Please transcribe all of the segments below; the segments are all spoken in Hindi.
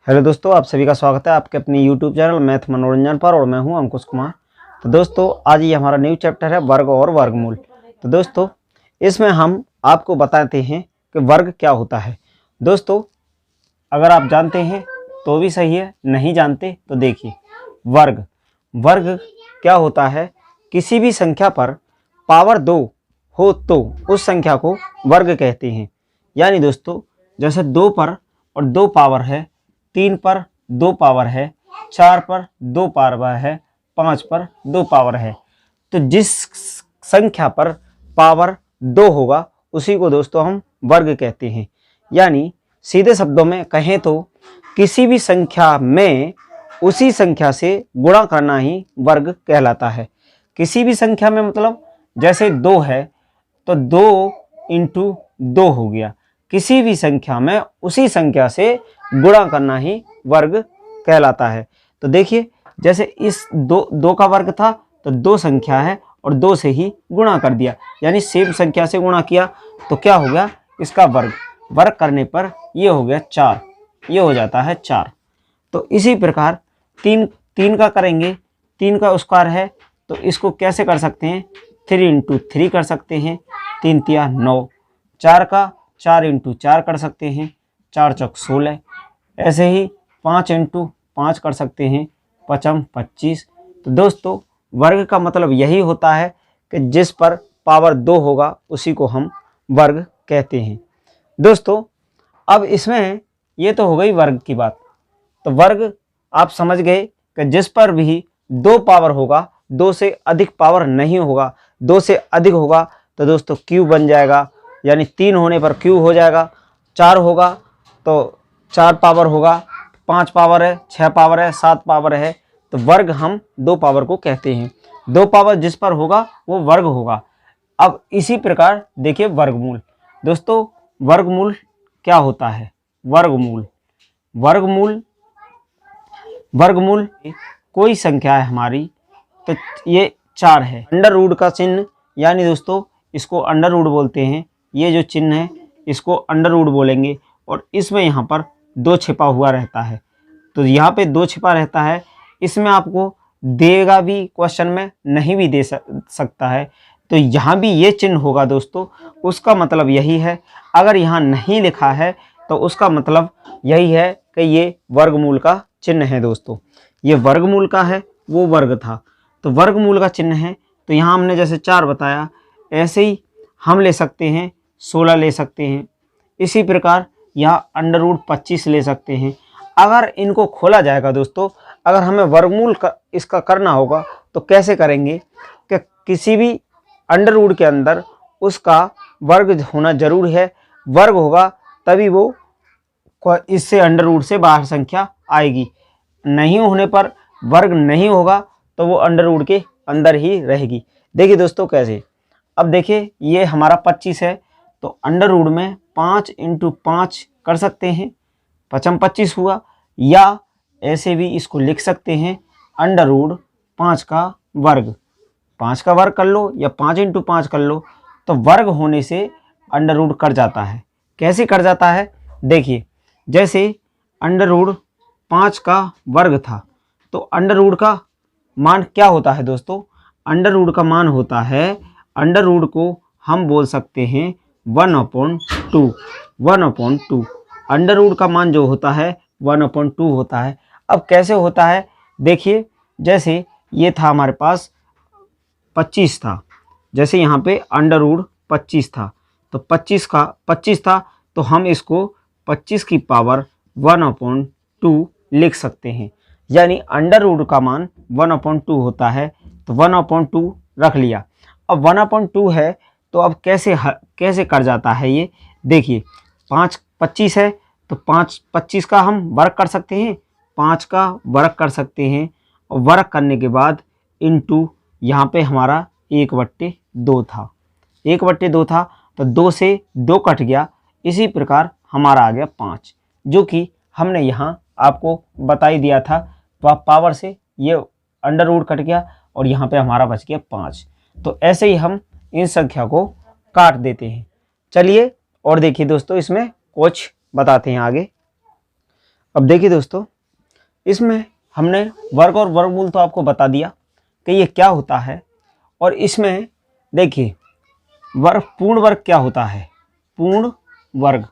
हेलो दोस्तों, आप सभी का स्वागत है आपके अपने यूट्यूब चैनल मैथ मनोरंजन पर। और मैं हूं अंकुश कुमार। तो दोस्तों, आज ये हमारा न्यू चैप्टर है वर्ग और वर्गमूल। तो दोस्तों, इसमें हम आपको बताते हैं कि वर्ग क्या होता है। दोस्तों, अगर आप जानते हैं तो भी सही है, नहीं जानते तो देखिए। वर्ग वर्ग क्या होता है? किसी भी संख्या पर पावर 2 हो तो उस संख्या को वर्ग कहते हैं। यानी दोस्तों, जैसे 2 पर और 2 पावर है, 3 पर 2 पावर है, 4 पर 2 पावर है, 5 पर 2 पावर है। तो जिस संख्या पर पावर 2 होगा उसी को दोस्तों हम वर्ग कहते हैं। यानी सीधे शब्दों में कहें तो किसी भी संख्या में उसी संख्या से गुणा करना ही वर्ग कहलाता है। किसी भी संख्या में मतलब जैसे 2 है तो 2 इंटू 2 हो गया। किसी भी संख्या में उसी संख्या से गुणा करना ही वर्ग कहलाता है। तो देखिए, जैसे इस दो का वर्ग था तो 2 संख्या है और 2 से ही गुणा कर दिया, यानी सेम संख्या से गुणा किया तो क्या हो गया? इसका वर्ग। वर्ग करने पर ये हो गया 4, ये हो जाता है 4। तो इसी प्रकार 3 का करेंगे, 3 का स्क्वायर है तो इसको कैसे कर सकते हैं? 3 इंटू 3 कर सकते हैं, 3 तिया 9। 4 का 4 इंटू 4 कर सकते हैं, 4 चौक 16। ऐसे ही 5 इंटू 5 कर सकते हैं, 5 25। तो दोस्तों, वर्ग का मतलब यही होता है कि जिस पर पावर 2 होगा उसी को हम वर्ग कहते हैं। दोस्तों, अब इसमें ये तो हो गई वर्ग की बात। तो वर्ग आप समझ गए कि जिस पर भी 2 पावर होगा, 2 से अधिक पावर नहीं होगा, 2 से अधिक होगा तो दोस्तों क्यूब बन जाएगा। यानी 3 होने पर क्यूब हो जाएगा, 4 होगा तो 4 पावर होगा, 5 पावर है, 6 पावर है, 7 पावर है। तो वर्ग हम 2 पावर को कहते हैं। 2 पावर जिस पर होगा वो वर्ग होगा। अब इसी प्रकार देखिए वर्गमूल। दोस्तों, वर्गमूल क्या होता है? वर्गमूल वर्गमूल कोई संख्या है हमारी, तो ये 4 है। अंडर रूट का चिन्ह, यानी दोस्तों इसको अंडर रूट बोलते हैं। ये जो चिन्ह है इसको अंडर रूट बोलेंगे। और इसमें यहाँ पर 2 छिपा हुआ रहता है। तो यहाँ पे 2 छिपा रहता है। इसमें आपको देगा भी क्वेश्चन में, नहीं भी दे सकता है। तो यहाँ भी ये चिन्ह होगा दोस्तों, उसका मतलब यही है। अगर यहाँ नहीं लिखा है तो उसका मतलब यही है कि ये वर्गमूल का चिन्ह है। दोस्तों, ये वर्गमूल का है, वो वर्ग था तो वर्गमूल का चिन्ह है। तो यहाँ हमने जैसे 4 बताया, ऐसे ही हम ले सकते हैं 16 ले सकते हैं। इसी प्रकार यहाँ अंडर रूट 25 ले सकते हैं। अगर इनको खोला जाएगा दोस्तों, अगर हमें वर्गमूल इसका करना होगा तो कैसे करेंगे कि किसी भी अंडर रूट के अंदर उसका वर्ग होना जरूरी है। वर्ग होगा तभी वो इससे अंडर रूट से बाहर संख्या आएगी। नहीं होने पर वर्ग नहीं होगा तो वो अंडर रूट के अंदर ही रहेगी। देखिए दोस्तों कैसे। अब देखिए, ये हमारा 25 है तो अंडर रूट में 5 इंटू 5 कर सकते हैं, 5 25 हुआ। या ऐसे भी इसको लिख सकते हैं अंडर रूट 5 का वर्ग। 5 का वर्ग कर लो या 5 इंटू 5 कर लो, तो वर्ग होने से अंडर रूट कट जाता है। कैसे कट जाता है? देखिए, जैसे अंडर रूट 5 का वर्ग था तो अंडर रूट का मान क्या होता है दोस्तों? अंडर रूट का मान होता है, अंडर रूट को हम बोल सकते हैं 1/2। 1/2 अंडर रूट का मान जो होता है 1/2 होता है। अब कैसे होता है? देखिए, जैसे ये था हमारे पास 25 था, जैसे यहाँ पे अंडर रूट 25 था तो 25 था तो हम इसको 25 की पावर 1/2 लिख सकते हैं। यानी अंडर रूट का मान 1/2 होता है तो 1/2 रख लिया। अब 1/2 है तो अब कैसे कर जाता है ये? देखिए, 5 25 है तो 25 का हम वर्ग कर सकते हैं, 5 का वर्ग कर सकते हैं। और वर्ग करने के बाद इंटू यहाँ पे हमारा 1/2 था, 1/2 था तो 2 से 2 कट गया। इसी प्रकार हमारा आ गया 5, जो कि हमने यहाँ आपको बता ही दिया था। पावर से ये अंडर रूट कट गया और यहाँ पे हमारा बच गया 5। तो ऐसे ही हम इन संख्या को काट देते हैं। चलिए और देखिए दोस्तों, इसमें कुछ बताते हैं आगे। अब देखिए दोस्तों, इसमें हमने वर्ग और वर्गमूल तो आपको बता दिया कि ये क्या होता है, और इसमें देखिए वर्ग, पूर्ण वर्ग क्या होता है, पूर्ण वर्ग।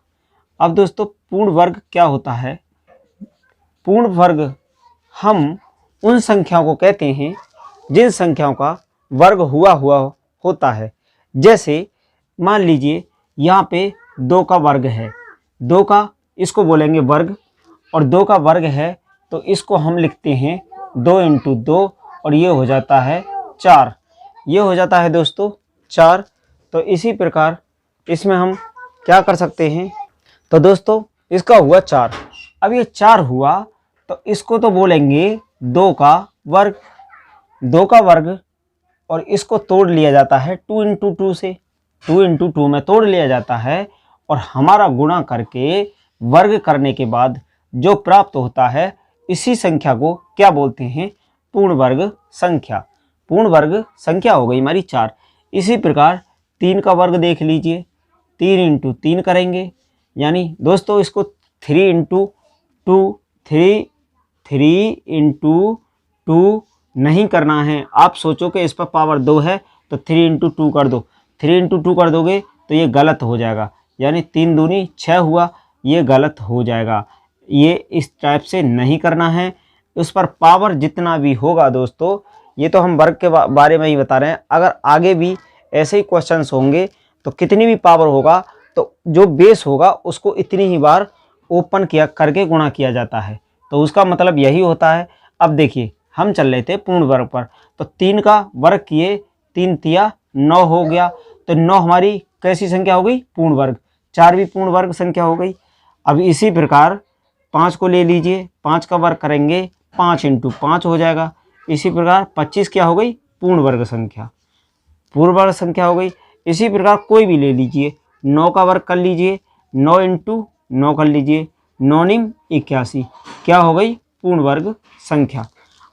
अब दोस्तों पूर्ण वर्ग क्या होता है? पूर्ण वर्ग हम उन संख्याओं को कहते हैं जिन संख्याओं का वर्ग हुआ होता है। जैसे मान लीजिए यहाँ पे 2 का वर्ग है, 2 का इसको बोलेंगे वर्ग, और 2 का वर्ग है तो इसको हम लिखते हैं 2 इंटू 2, और ये हो जाता है 4। ये हो जाता है दोस्तों 4। तो इसी प्रकार इसमें हम क्या कर सकते हैं? तो दोस्तों इसका हुआ 4। अब ये 4 हुआ तो इसको तो बोलेंगे 2 का वर्ग, 2 का वर्ग, और इसको तोड़ लिया जाता है 2 इंटू 2 से, 2 इंटू 2 में तोड़ लिया जाता है, और हमारा गुणा करके वर्ग करने के बाद जो प्राप्त होता है इसी संख्या को क्या बोलते हैं? पूर्ण वर्ग संख्या। पूर्ण वर्ग संख्या हो गई हमारी 4। इसी प्रकार 3 का वर्ग देख लीजिए, 3 इंटू 3 करेंगे, यानी दोस्तों इसको 3 इंटू 2, 3 इंटू 2 नहीं करना है। आप सोचो कि इस पर पावर 2 है तो 3 इंटू 2 कर दो, 3 इंटू 2 कर दोगे तो ये गलत हो जाएगा, यानी 3 दूनी 6 हुआ, ये गलत हो जाएगा। ये इस टाइप से नहीं करना है। उस पर पावर जितना भी होगा दोस्तों, ये तो हम वर्ग के बारे में ही बता रहे हैं, अगर आगे भी ऐसे ही क्वेश्चंस होंगे तो कितनी भी पावर होगा तो जो बेस होगा उसको इतनी ही बार ओपन किया करके गुणा किया जाता है। तो उसका मतलब यही होता है। अब देखिए हम चल रहे थे पूर्ण वर्ग पर, तो 3 का वर्ग किए, 3 तिया 9 हो गया, तो 9 हमारी कैसी संख्या हो गई? पूर्ण वर्ग। 4 भी पूर्ण वर्ग संख्या हो गई। अब इसी प्रकार 5 को ले लीजिए, 5 का वर्ग करेंगे, 5 इंटू 5 हो जाएगा। इसी प्रकार 25 क्या हो गई? पूर्ण वर्ग संख्या, पूर्ण वर्ग संख्या हो गई। इसी प्रकार कोई भी ले लीजिए, 9 का वर्ग कर लीजिए, 9 इंटू 9 कर लीजिए, 9 निम 81, क्या हो गई? पूर्ण वर्ग संख्या।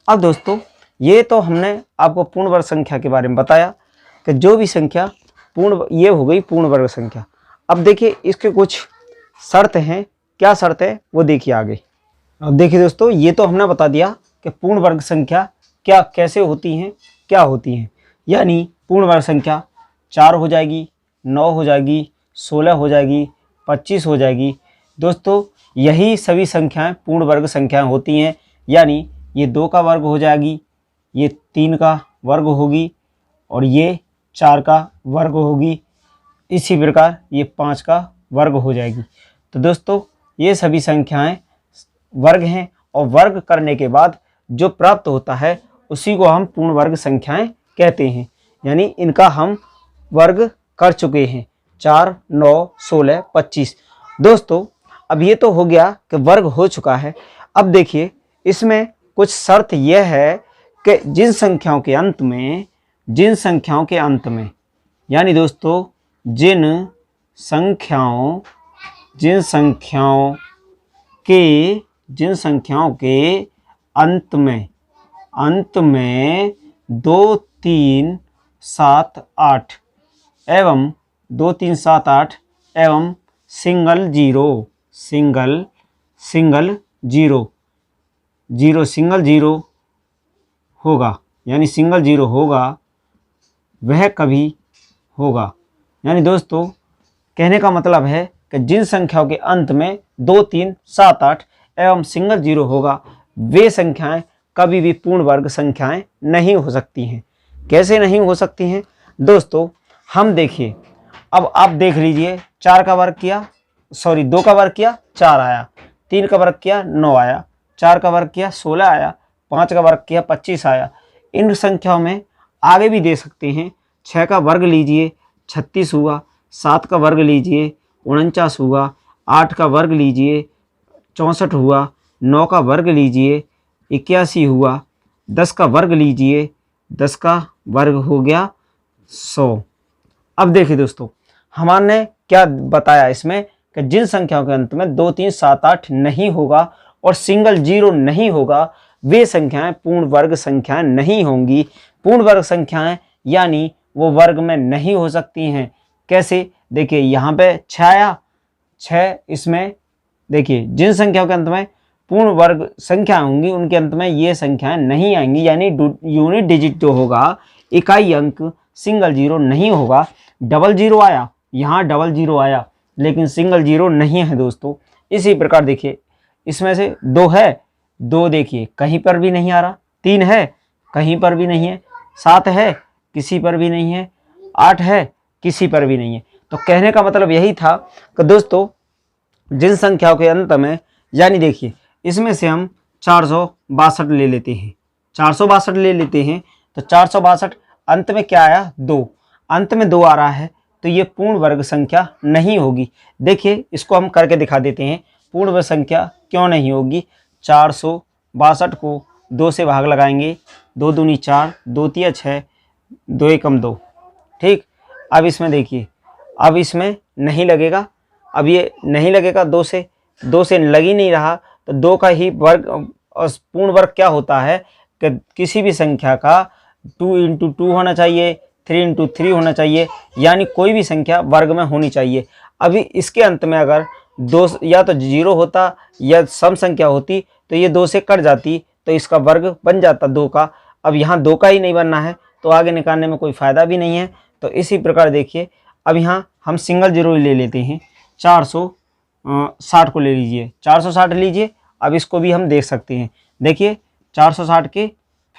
अब दोस्तों ये तो हमने आपको पूर्ण वर्ग संख्या के बारे में बताया कि जो भी संख्या पूर्ण, ये हो गई पूर्ण वर्ग संख्या। अब देखिए इसके कुछ शर्त हैं, क्या शर्त है वो देखिए आगे। अब देखिए दोस्तों, ये तो हमने बता दिया कि पूर्ण वर्ग संख्या क्या कैसे होती हैं, क्या होती हैं। यानी पूर्ण वर्ग संख्या 4 हो जाएगी, 9 हो जाएगी, 16 हो जाएगी, 25 हो जाएगी। दोस्तों यही सभी संख्याएं पूर्ण वर्ग संख्याएं होती हैं। यानी ये 2 का वर्ग हो जाएगी, ये 3 का वर्ग होगी, और ये 4 का वर्ग होगी। इसी प्रकार ये 5 का वर्ग हो जाएगी। तो दोस्तों ये सभी संख्याएं वर्ग हैं, और वर्ग करने के बाद जो प्राप्त होता है उसी को हम पूर्ण वर्ग संख्याएं कहते हैं। यानी इनका हम वर्ग कर चुके हैं, 4, 9, 16, 25। दोस्तों अब ये तो हो गया कि वर्ग हो चुका है। अब देखिए इसमें कुछ शर्त यह है कि जिन संख्याओं के अंत में, यानी दोस्तों जिन संख्याओं के अंत में 2, 3, 7, 8 एवं 2, 3, 7, 8 एवं सिंगल जीरो होगा, यानी सिंगल जीरो होगा, वह कभी होगा। यानी दोस्तों कहने का मतलब है कि जिन संख्याओं के अंत में 2, 3, 7, 8 एवं सिंगल जीरो होगा, वे संख्याएं कभी भी पूर्ण वर्ग संख्याएं नहीं हो सकती हैं। कैसे नहीं हो सकती हैं दोस्तों? हम देखिए, अब आप देख लीजिए, 4 का वर्ग किया, 2 का वर्ग किया 4 आया, 3 का वर्ग किया 9 आया, 4 का वर्ग किया 16 आया, 5 का वर्ग किया 25 आया। इन संख्याओं में आगे भी दे सकते हैं। 6 का वर्ग लीजिए 36 हुआ, 7 का वर्ग लीजिए 49 हुआ, 8 का वर्ग लीजिए 64 हुआ, 9 का वर्ग लीजिए 81 हुआ, 10 का वर्ग लीजिए, 10 का वर्ग हो गया 100। अब देखिए दोस्तों, हमारे क्या बताया इसमें कि जिन संख्याओं के अंत में 2, 3, 7, 8 नहीं होगा और सिंगल जीरो नहीं होगा, वे संख्याएं पूर्ण वर्ग संख्याएं नहीं होंगी। पूर्ण वर्ग संख्याएं यानी वो वर्ग में नहीं हो सकती हैं। कैसे? देखिए यहाँ पे 6 आया, 6 इसमें देखिए जिन संख्याओं के अंत में पूर्ण वर्ग संख्या होंगी उनके अंत में ये संख्याएं नहीं आएंगी, यानी यूनिट डिजिट जो होगा, इकाई अंक सिंगल जीरो नहीं होगा। डबल जीरो आया, यहाँ डबल जीरो आया, लेकिन सिंगल जीरो नहीं है दोस्तों। इसी प्रकार देखिए, इसमें से 2 है, 2 देखिए कहीं पर भी नहीं आ रहा, 3 है कहीं पर भी नहीं है, 7 है किसी पर भी नहीं है, 8 है किसी पर भी नहीं है। तो कहने का मतलब यही था कि दोस्तों जिन संख्याओं के अंत में, यानी देखिए इसमें से हम 462 ले लेते हैं, 462 ले लेते हैं, तो 462 अंत में क्या आया, 2, अंत में 2 आ रहा है, तो ये पूर्ण वर्ग संख्या नहीं होगी। देखिए इसको हम करके दिखा देते हैं, पूर्ण वर्ग संख्या क्यों नहीं होगी। 462 को 2 से भाग लगाएंगे, 2 दूनी 4, 2 तिया 6, 2 एकम 2, ठीक। अब इसमें देखिए, अब इसमें नहीं लगेगा, अब ये नहीं लगेगा, 2 से लग ही नहीं रहा, तो 2 का ही वर्ग, पूर्ण वर्ग क्या होता है कि किसी भी संख्या का 2 इंटू 2 होना चाहिए, 3 इंटू 3 होना चाहिए, यानी कोई भी संख्या वर्ग में होनी चाहिए। अभी इसके अंत में अगर 2 या तो 0 होता या सम संख्या होती तो ये 2 से कट जाती, तो इसका वर्ग बन जाता 2 का। अब यहाँ 2 का ही नहीं बनना है तो आगे निकालने में कोई फ़ायदा भी नहीं है। तो इसी प्रकार देखिए, अब यहाँ हम सिंगल जीरो ले लेते हैं, 460 को ले लीजिए, 460 लीजिए। अब इसको भी हम देख सकते हैं, देखिए 460 के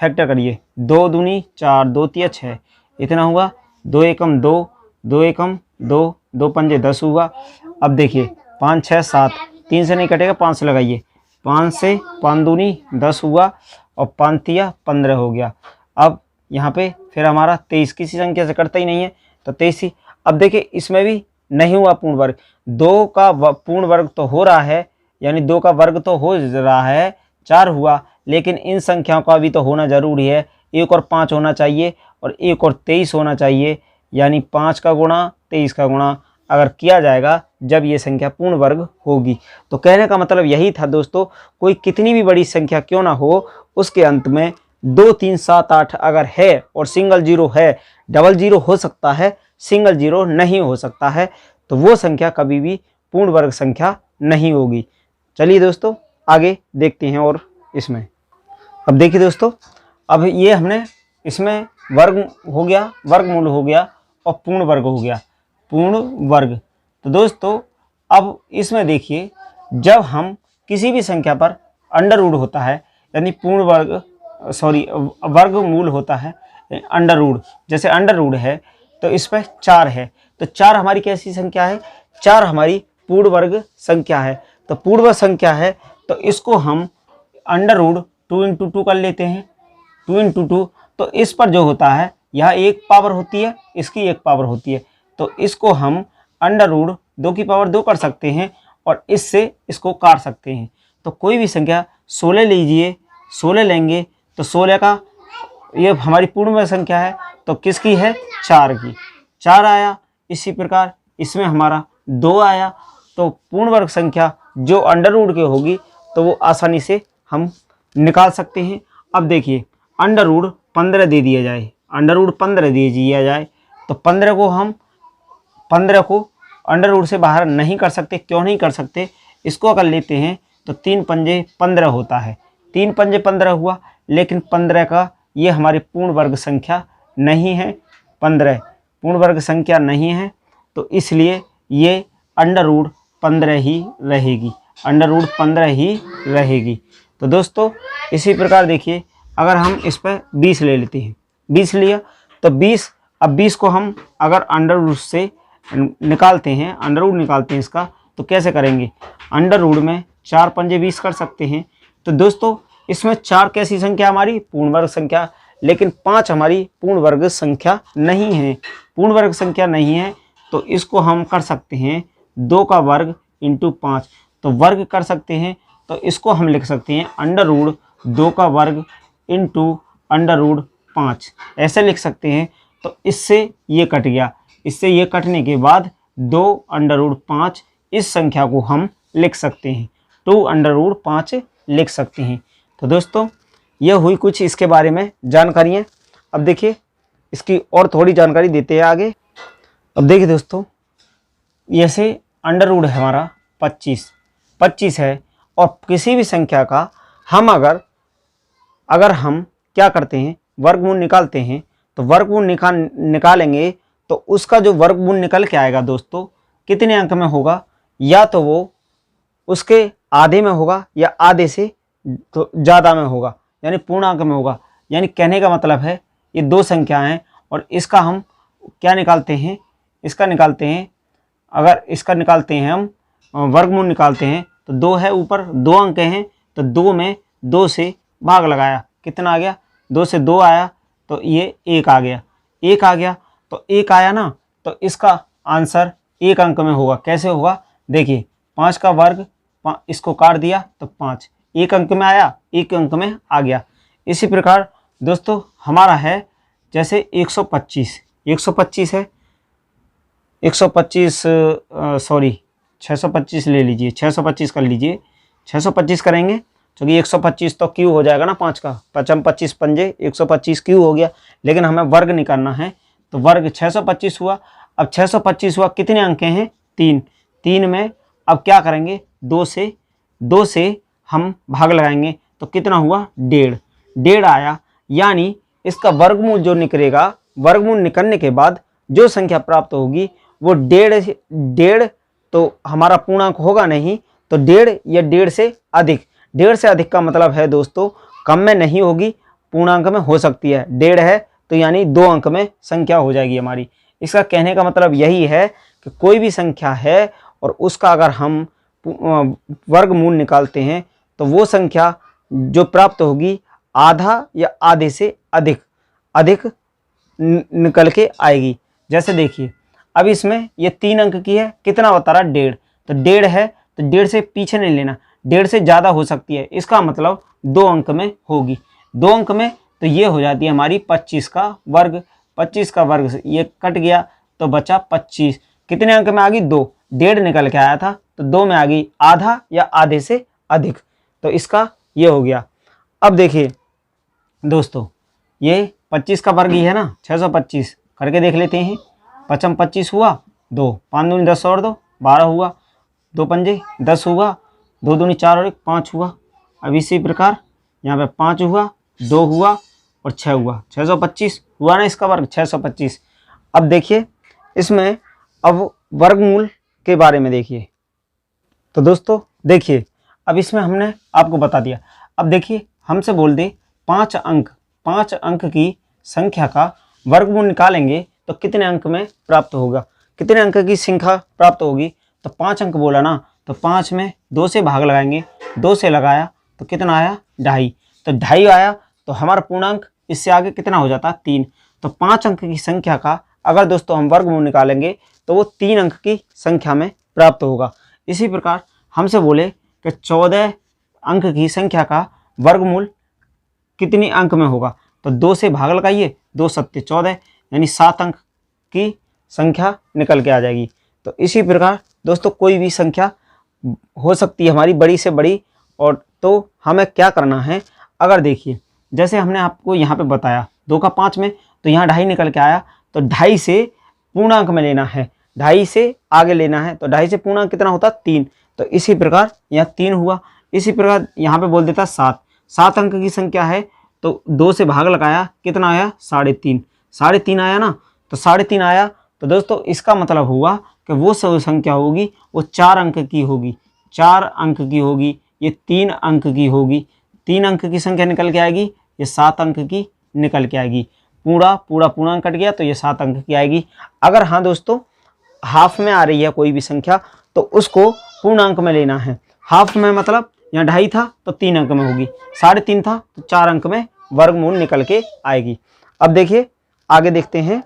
फैक्टर करिए, 2 दूनी 4, 2 तिया 6, इतना हुआ, 2 एकम 2, 2 एकम 2, 2 पंजे 10 हुआ। अब देखिए 5 6 7, 3 से नहीं कटेगा, 5 से लगाइए, 5 से 5 दूनी 10 हुआ और 5 तिया 15 हो गया। अब यहाँ पे फिर हमारा 23 किसी संख्या से कटता ही नहीं है, तो 23 ही। अब देखिए इसमें भी नहीं हुआ पूर्ण वर्ग, 2 का पूर्ण वर्ग तो हो रहा है, यानी 2 का वर्ग तो हो रहा है, 4 हुआ, लेकिन इन संख्याओं का भी तो होना जरूरी है। 1 और 5 होना चाहिए और 1 और 23 होना चाहिए, यानी 5 का गुणा 23 का गुणा अगर किया जाएगा जब ये संख्या पूर्ण वर्ग होगी। तो कहने का मतलब यही था दोस्तों, कोई कितनी भी बड़ी संख्या क्यों ना हो, उसके अंत में 2 3 7 8 अगर है और सिंगल जीरो है, डबल जीरो हो सकता है, सिंगल जीरो नहीं हो सकता है, तो वो संख्या कभी भी पूर्ण वर्ग संख्या नहीं होगी। चलिए दोस्तों आगे देखते हैं। और इसमें अब देखिए दोस्तों, अब ये हमने इसमें वर्ग हो गया, वर्गमूल हो गया और पूर्ण वर्ग हो गया, पूर्ण वर्ग। तो दोस्तों अब इसमें देखिए, जब हम किसी भी संख्या पर अंडर रूट होता है, यानी पूर्ण वर्ग वर्गमूल होता है, अंडर रूट, जैसे अंडर रूट है तो इस पर 4 है, तो 4 हमारी कैसी संख्या है, 4 हमारी पूर्ण वर्ग संख्या है। तो पूर्ण वर्ग संख्या है तो इसको हम अंडर रूट 2 इंटू 2 कर लेते हैं, 2 इंटू 2, तो इस पर जो होता है यहाँ 1 पावर होती है, इसकी 1 पावर होती है, तो इसको हम अंडर रूट 2 की पावर 2 कर सकते हैं और इससे इसको काट सकते हैं। तो कोई भी संख्या 16 लीजिए, 16 लेंगे तो 16 का ये हमारी पूर्ण वर्ग संख्या है, तो किसकी है, 4 की, 4 आया। इसी प्रकार इसमें हमारा 2 आया, तो पूर्ण वर्ग संख्या जो अंडर रूट की होगी तो वो आसानी से हम निकाल सकते हैं। अब देखिए अंडर रूट 15 दे दिया जाए, अंडर रूट 15 दे दिया जाए, तो 15 को अंडर रूट से बाहर नहीं कर सकते। क्यों नहीं कर सकते, इसको अगर लेते हैं तो 3 पंजे 15 होता है, 3 पंजे 15 हुआ, लेकिन 15 का ये हमारी पूर्ण वर्ग संख्या नहीं है, 15 पूर्ण वर्ग संख्या नहीं है, तो इसलिए ये अंडर रूट 15 ही रहेगी, अंडर रूट 15 ही रहेगी। तो दोस्तों इसी प्रकार देखिए, अगर हम इस पर 20 ले लेते हैं, 20 लिया तो 20, अब 20 को हम अगर अंडर रूट से निकालते हैं, अंडर रूट निकालते हैं इसका, तो कैसे करेंगे, अंडर रूट में 4 पंजे 20 कर सकते हैं। तो दोस्तों इसमें 4 कैसी संख्या हमारी, पूर्ण वर्ग संख्या, लेकिन 5 हमारी पूर्ण वर्ग संख्या नहीं है, पूर्ण वर्ग संख्या नहीं है, तो इसको हम कर सकते हैं 2 का वर्ग इंटू 5, तो वर्ग कर सकते हैं, तो इसको हम लिख सकते हैं अंडर रूट 2 का वर्ग इंटू अंडर रूट 5, ऐसे लिख सकते हैं। तो इससे ये कट गया, इससे ये कटने के बाद 2 अंडर रूट 5 इस संख्या को हम लिख सकते हैं, 2 अंडर रूट 5 लिख सकते हैं। तो दोस्तों ये हुई कुछ इसके बारे में जानकारियाँ। अब देखिए इसकी और थोड़ी जानकारी देते हैं आगे। अब देखिए दोस्तों, जैसे अंडर रूट है हमारा 25 है और किसी भी संख्या का हम अगर हम क्या करते हैं, वर्गमूल निकालते हैं, तो वर्गमूल निकालेंगे तो उसका जो वर्गमूल निकल के आएगा दोस्तों कितने अंक में होगा, या तो वो उसके आधे में होगा या आधे से तो ज़्यादा में होगा, यानी पूर्णांक में होगा। यानी कहने का मतलब है ये दो संख्याएं हैं और इसका हम क्या निकालते हैं, इसका निकालते हैं, अगर इसका निकालते हैं हम वर्गमूल निकालते हैं तो 2 है, ऊपर 2 अंक हैं, तो 2 में 2 से भाग लगाया, कितना आ गया, 2 से 2 आया तो ये 1 आ गया, 1 आ गया तो 1 आया ना, तो इसका आंसर 1 अंक में होगा। कैसे होगा, देखिए 5 का वर्ग, इसको काट दिया तो 5, 1 अंक में आया, 1 अंक में आ गया। इसी प्रकार दोस्तों हमारा है जैसे 125 है, 125 सॉरी 625 ले लीजिए, 625 कर लीजिए, 625 करेंगे क्योंकि 125 तो क्यू हो जाएगा ना, 5 का 5 25 पंजे 125 क्यू हो गया, लेकिन हमें वर्ग निकालना है तो वर्ग 625 हुआ। अब 625 हुआ, कितने अंक हैं, 3, 3 में अब क्या करेंगे, 2 से हम भाग लगाएंगे तो कितना हुआ, 1.5 आया। यानी इसका वर्गमूल जो निकलेगा, वर्गमूल निकलने के बाद जो संख्या प्राप्त होगी वो 1.5 तो हमारा पूर्णांक होगा नहीं, तो 1.5 या 1.5 से अधिक, 1.5 से अधिक का मतलब है दोस्तों कम में नहीं होगी, पूर्णांक में हो सकती है। 1.5 है तो यानी 2 अंक में संख्या हो जाएगी हमारी। इसका कहने का मतलब यही है कि कोई भी संख्या है और उसका अगर हम वर्गमूल निकालते हैं तो वो संख्या जो प्राप्त होगी आधा या आधे से अधिक निकल के आएगी। जैसे देखिए अब इसमें ये 3 अंक की है, कितना बता रहा, 1.5, तो 1.5 है तो 1.5 से पीछे नहीं लेना, 1.5 से ज़्यादा हो सकती है, इसका मतलब 2 अंक में होगी, 2 अंक में तो ये हो जाती है हमारी 25 का वर्ग, 25 का वर्ग से ये कट गया तो बचा 25, कितने अंक में आ गई, 2, 1.5 निकल के आया था तो 2 में आ गई आधा या आधे से अधिक, तो इसका ये हो गया। अब देखिए दोस्तों ये 25 का वर्ग ही है ना, 625 करके देख लेते हैं, 5 25 हुआ, 2 5 दूनी 10 और 2 12 हुआ, 2 पंजे 10 हुआ, 2 दूनी 4 और 1 5 हुआ। अब इसी प्रकार यहाँ पे 5 हुआ, 2 हुआ और 6 हुआ, 625 हुआ ना इसका वर्ग, 625। अब देखिए इसमें अब वर्गमूल के बारे में देखिए, तो दोस्तों देखिए अब इसमें हमने आपको बता दिया। अब देखिए हमसे बोल दे 5 अंक की संख्या का वर्गमूल निकालेंगे तो कितने अंक में प्राप्त होगा, कितने अंक की संख्या प्राप्त होगी, तो 5 अंक बोला ना, तो 5 में 2 से भाग लगाएंगे, 2 से लगाया तो कितना आया, 2.5, तो 2.5 आया तो हमारा पूर्णांक इससे आगे कितना हो जाता, 3। तो 5 अंक की संख्या का अगर दोस्तों हम वर्गमूल निकालेंगे तो वो 3 अंक की संख्या में प्राप्त होगा। इसी प्रकार हमसे बोले कि 14 अंक की संख्या का वर्गमूल कितनी अंक में होगा, तो 2 से भाग लगाइए, 2 सत्ते 14 यानी 7 अंक की संख्या निकल के आ जाएगी। तो इसी प्रकार दोस्तों कोई भी संख्या हो सकती है हमारी बड़ी से बड़ी, और तो हमें क्या करना है, अगर देखिए जैसे हमने आपको यहाँ पे बताया 2 का 5 में, तो यहाँ 2.5 निकल के आया, तो 2.5 से पूर्णांक में लेना है, 2.5 से आगे लेना है, तो 2.5 से पूर्णांक कितना होता, 3, तो इसी प्रकार यहाँ 3 हुआ। इसी प्रकार यहाँ पे बोल देता 7 अंक की संख्या है, तो 2 से भाग लगाया, कितना आया, 3.5 आया ना, तो 3.5 आया, तो दोस्तों इसका मतलब हुआ कि वो संख्या होगी वो 4 अंक की होगी, 4 अंक की होगी, ये 3 अंक की होगी, 3 अंक की संख्या निकल के आएगी, ये 7 अंक की निकल के आएगी, पूरा पूर्णांक कट गया तो ये 7 अंक की आएगी। अगर हाँ दोस्तों हाफ में आ रही है कोई भी संख्या तो उसको पूर्णांक में लेना है, हाफ में मतलब यहाँ 2.5 था तो 3 अंक में होगी, 3.5 था तो 4 अंक में वर्गमूल निकल के आएगी। अब देखिए आगे देखते हैं,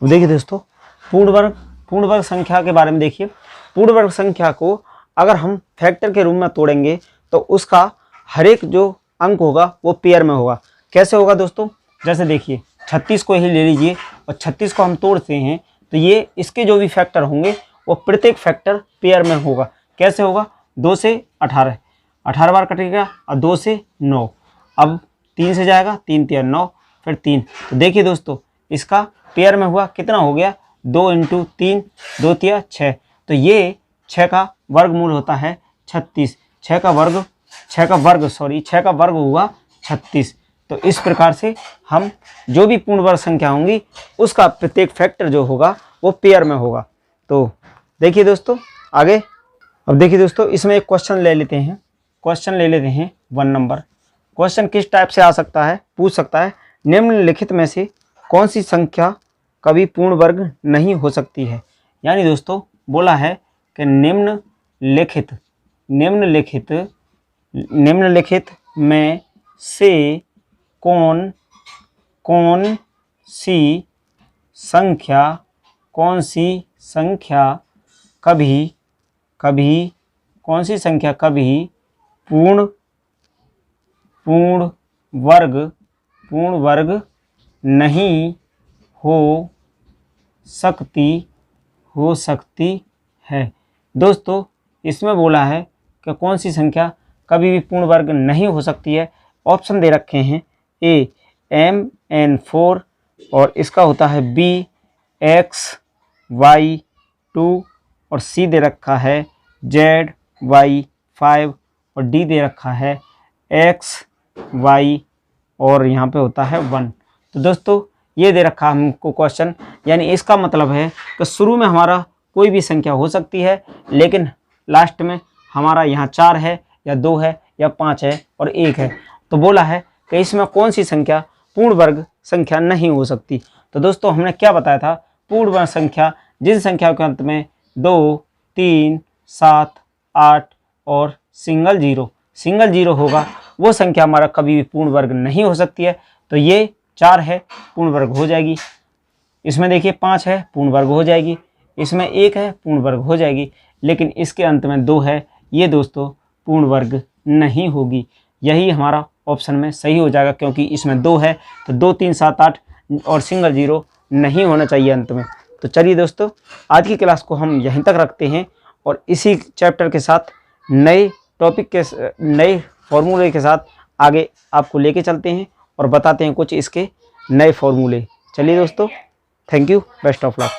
देखिए दोस्तों पूर्ण वर्ग संख्या के बारे में देखिए। पूर्ण वर्ग संख्या को अगर हम फैक्टर के रूप में तोड़ेंगे तो उसका हर एक जो अंक होगा वो पेयर में होगा। कैसे होगा दोस्तों, जैसे देखिए 36 को ही ले लीजिए और 36 को हम तोड़ते हैं तो ये इसके जो भी फैक्टर होंगे वो प्रत्येक फैक्टर पेयर में होगा। कैसे होगा, 2 से 18 बार कटेगा और 2 से 9, अब 3 से जाएगा, 3 तिया 9 फिर 3, तो देखिए दोस्तों इसका पेयर में हुआ, कितना हो गया, 2 × 3 2 तिया 6, तो ये 6 का वर्गमूल होता है 36। 6 का वर्ग हुआ 36। तो इस प्रकार से हम जो भी पूर्ण वर्ग संख्या होंगी उसका प्रत्येक फैक्टर जो होगा वो पेयर में होगा। तो देखिए दोस्तों आगे, अब देखिए दोस्तों इसमें एक क्वेश्चन ले लेते हैं 1 नंबर। क्वेश्चन किस टाइप से आ सकता है, पूछ सकता है, निम्नलिखित में से कौन सी संख्या कभी पूर्ण वर्ग नहीं हो सकती है। यानी दोस्तों बोला है कि निम्नलिखित में से कौन सी संख्या कभी पूर्ण वर्ग नहीं हो सकती है। दोस्तों इसमें बोला है कि कौन सी संख्या कभी भी पूर्ण वर्ग नहीं हो सकती है। ऑप्शन दे रखे हैं ए mn4 और इसका होता है बी xy2 और सी दे रखा है zy5 और डी दे रखा है xy और यहाँ पे होता है 1। तो दोस्तों ये दे रखा हमको क्वेश्चन, यानी इसका मतलब है कि शुरू में हमारा कोई भी संख्या हो सकती है लेकिन लास्ट में हमारा यहाँ 4 है या 2 है या 5 है और 1 है। तो बोला है कि इसमें कौन सी संख्या पूर्ण वर्ग संख्या नहीं हो सकती। तो दोस्तों हमने क्या बताया था, पूर्ण वर्ग संख्या जिन संख्याओं के अंत में 2, 3, 7, 8 और सिंगल जीरो होगा वो संख्या हमारा कभी भी पूर्ण वर्ग नहीं हो सकती है। तो ये 4 है, पूर्ण वर्ग हो जाएगी। इसमें देखिए 5 है, पूर्ण वर्ग हो जाएगी। इसमें 1 है, पूर्ण वर्ग हो जाएगी। लेकिन इसके अंत में 2 है, ये दोस्तों पूर्ण वर्ग नहीं होगी। यही हमारा ऑप्शन में सही हो जाएगा क्योंकि इसमें 2 है। तो 2, 3, 7, 8 और सिंगल जीरो नहीं होना चाहिए अंत में। तो चलिए दोस्तों आज की क्लास को हम यहीं तक रखते हैं और इसी चैप्टर के साथ नए टॉपिक के नए फॉर्मूले के साथ आगे आपको लेके चलते हैं और बताते हैं कुछ इसके नए फॉर्मूले। चलिए दोस्तों, thank you, best of luck.